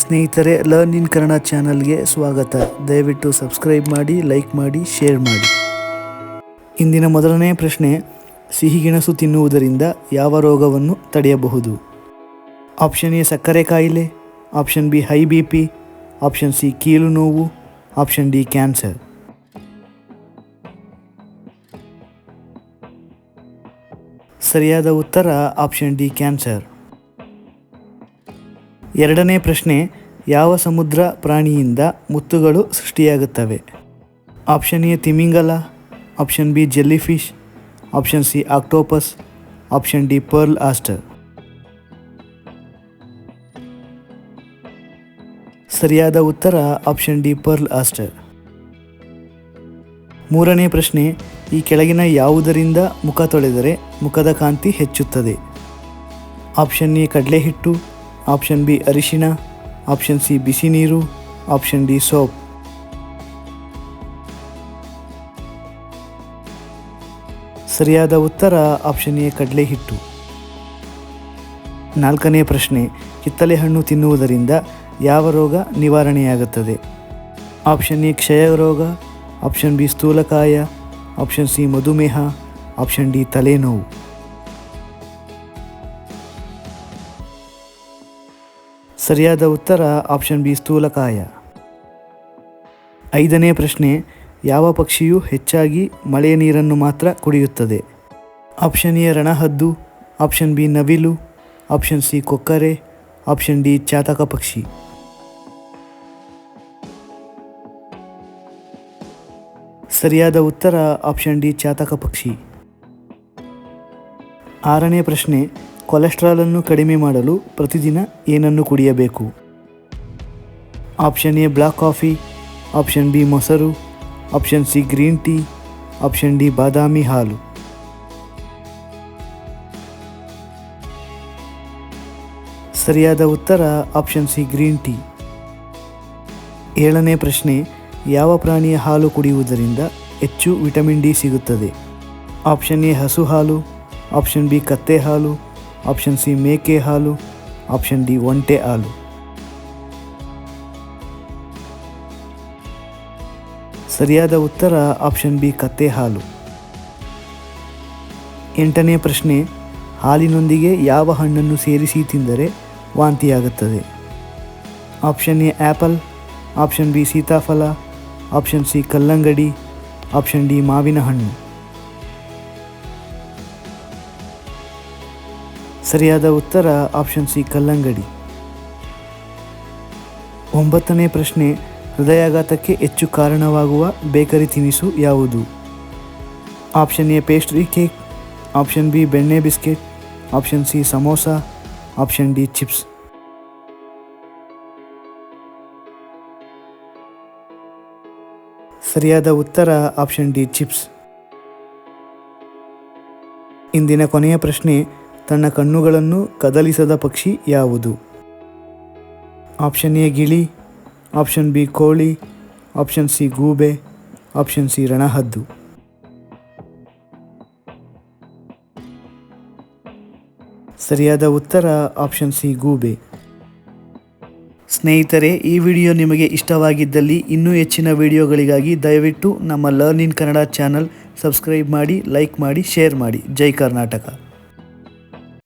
ಸ್ನೇಹಿತರೆ, learn in Kannada ಚಾನಲ್ಗೆ ಸ್ವಾಗತ. ದಯವಿಟ್ಟು ಸಬ್ಸ್ಕ್ರೈಬ್ ಮಾಡಿ, ಲೈಕ್ ಮಾಡಿ, ಶೇರ್ ಮಾಡಿ. ಇಂದಿನ ಮೊದಲನೇ ಪ್ರಶ್ನೆ, ಸಿಹಿಗೆಣಸು ತಿನ್ನುವುದರಿಂದ ಯಾವ ರೋಗವನ್ನು ತಡೆಯಬಹುದು? ಆಪ್ಷನ್ ಎ ಸಕ್ಕರೆ ಕಾಯಿಲೆ, option be high BP, option C ಕೀಲು ನೋವು, ಆಪ್ಷನ್ ಡಿ ಕ್ಯಾನ್ಸರ್. ಸರಿಯಾದ ಉತ್ತರ ಆಪ್ಷನ್ ಡಿ ಕ್ಯಾನ್ಸರ್. ಎರಡನೇ ಪ್ರಶ್ನೆ, ಯಾವ ಸಮುದ್ರ ಪ್ರಾಣಿಯಿಂದ ಮುತ್ತುಗಳು ಸೃಷ್ಟಿಯಾಗುತ್ತವೆ? ಆಪ್ಷನ್ ಎ ತಿಮಿಂಗಲ, option B jellyfish, option C octopus, option D pearl oyster. ಸರಿಯಾದ ಉತ್ತರ ಆಪ್ಷನ್ ಡಿ ಪರ್ಲ್ ಆಸ್ಟರ್. ಮೂರನೇ ಪ್ರಶ್ನೆ, ಈ ಕೆಳಗಿನ ಯಾವುದರಿಂದ ಮುಖ ತೊಳೆದರೆ ಮುಖದ ಕಾಂತಿ ಹೆಚ್ಚುತ್ತದೆ? ಆಪ್ಷನ್ ಎ ಕಡಲೆ ಹಿಟ್ಟು, ಆಪ್ಷನ್ ಬಿ ಅರಿಶಿಣ, ಆಪ್ಷನ್ ಸಿ ಬಿಸಿ ನೀರು, ಆಪ್ಷನ್ ಡಿ ಸೋಪ್. ಸರಿಯಾದ ಉತ್ತರ ಆಪ್ಷನ್ ಎ ಕಡಲೆ ಹಿಟ್ಟು. ನಾಲ್ಕನೇ ಪ್ರಶ್ನೆ, ಕಿತ್ತಳೆ ಹಣ್ಣು ತಿನ್ನುವುದರಿಂದ ಯಾವ ರೋಗ ನಿವಾರಣೆಯಾಗುತ್ತದೆ? ಆಪ್ಷನ್ ಎ ಕ್ಷಯ ರೋಗ, ಆಪ್ಷನ್ ಬಿ ಸ್ಥೂಲಕಾಯ, ಆಪ್ಷನ್ ಸಿ ಮಧುಮೇಹ, ಆಪ್ಷನ್ ಡಿ ತಲೆನೋವು. ಸರಿಯಾದ ಉತ್ತರ ಆಪ್ಷನ್ ಬಿ ಸ್ಥೂಲಕಾಯ. ಐದನೇ ಪ್ರಶ್ನೆ, ಯಾವ ಪಕ್ಷಿಯು ಹೆಚ್ಚಾಗಿ ಮಳೆಯ ನೀರನ್ನು ಮಾತ್ರ ಕುಡಿಯುತ್ತದೆ? ಆಪ್ಷನ್ ಎ ರಣಹದ್ದು, ಆಪ್ಷನ್ ಬಿ ನವಿಲು, ಆಪ್ಷನ್ ಸಿ ಕೊಕ್ಕರೆ, ಆಪ್ಷನ್ ಡಿ ಚಾತಕ ಪಕ್ಷಿ. ಸರಿಯಾದ ಉತ್ತರ ಆಪ್ಷನ್ ಡಿ ಚಾತಕ ಪಕ್ಷಿ. ಆರನೇ ಪ್ರಶ್ನೆ, ಕೊಲೆಸ್ಟ್ರಾಲನ್ನು ಕಡಿಮೆ ಮಾಡಲು ಪ್ರತಿದಿನ ಏನನ್ನು ಕುಡಿಯಬೇಕು? Option A black coffee, option B ಮೊಸರು, option C green tea, option D ಬಾದಾಮಿ ಹಾಲು. ಸರಿಯಾದ ಉತ್ತರ ಆಪ್ಷನ್ ಸಿ ಗ್ರೀನ್ ಟೀ. ಏಳನೇ ಪ್ರಶ್ನೆ, ಯಾವ ಪ್ರಾಣಿಯ ಹಾಲು ಕುಡಿಯುವುದರಿಂದ ಹೆಚ್ಚು ವಿಟಮಿನ್ ಡಿ ಸಿಗುತ್ತದೆ? ಆಪ್ಷನ್ ಎ ಹಸು ಹಾಲು, ಆಪ್ಷನ್ ಬಿ ಕತ್ತೆ ಹಾಲು, ಆಪ್ಷನ್ ಸಿ ಮೇಕೆ ಹಾಲು, ಆಪ್ಷನ್ ಡಿ ಒಂಟೆ ಹಾಲು. ಸರಿಯಾದ ಉತ್ತರ ಆಪ್ಷನ್ ಬಿ ಕತ್ತೆ ಹಾಲು. ಎಂಟನೇ ಪ್ರಶ್ನೆ, ಹಾಲಿನೊಂದಿಗೆ ಯಾವ ಹಣ್ಣನ್ನು ಸೇರಿಸಿ ತಿಂದರೆ ವಾಂತಿಯಾಗುತ್ತದೆ? Option A apple, option B ಸೀತಾಫಲ, ಆಪ್ಷನ್ ಸಿ ಕಲ್ಲಂಗಡಿ, ಆಪ್ಷನ್ ಡಿ ಮಾವಿನ ಹಣ್ಣು. ಸರಿಯಾದ ಉತ್ತರ ಆಪ್ಷನ್ ಸಿ ಕಲ್ಲಂಗಡಿ. ಒಂಬತ್ತನೇ ಪ್ರಶ್ನೆ, ಹೃದಯಾಘಾತಕ್ಕೆ ಹೆಚ್ಚು ಕಾರಣವಾಗುವ ಬೇಕರಿ ತಿನಿಸು ಯಾವುದು? Option A pastry cake, option B ಬೆಣ್ಣೆ biscuit, option C samosa, option D chips. ಸರಿಯಾದ ಉತ್ತರ ಆಪ್ಷನ್ ಡಿ ಚಿಪ್ಸ್. ಇಂದಿನ ಕೊನೆಯ ಪ್ರಶ್ನೆ, ತನ್ನ ಕಣ್ಣುಗಳನ್ನು ಕದಲಿಸದ ಪಕ್ಷಿ ಯಾವುದು? ಆಪ್ಷನ್ ಎ ಗಿಳಿ, ಆಪ್ಷನ್ ಬಿ ಕೋಳಿ, ಆಪ್ಷನ್ ಸಿ ಗೂಬೆ, ಆಪ್ಷನ್ ಸಿ ರಣಹದ್ದು. ಸರಿಯಾದ ಉತ್ತರ ಆಪ್ಷನ್ ಸಿ ಗೂಬೆ. ಸ್ನೇಹಿತರೆ, ಈ ವಿಡಿಯೋ ನಿಮಗೆ ಇಷ್ಟವಾಗಿದ್ದಲ್ಲಿ ಇನ್ನೂ ಹೆಚ್ಚಿನ ವಿಡಿಯೋಗಳಿಗಾಗಿ ದಯವಿಟ್ಟು ನಮ್ಮ learn in Kannada channel subscribe ಮಾಡಿ, ಲೈಕ್ ಮಾಡಿ, ಶೇರ್ ಮಾಡಿ. ಜೈ ಕರ್ನಾಟಕ.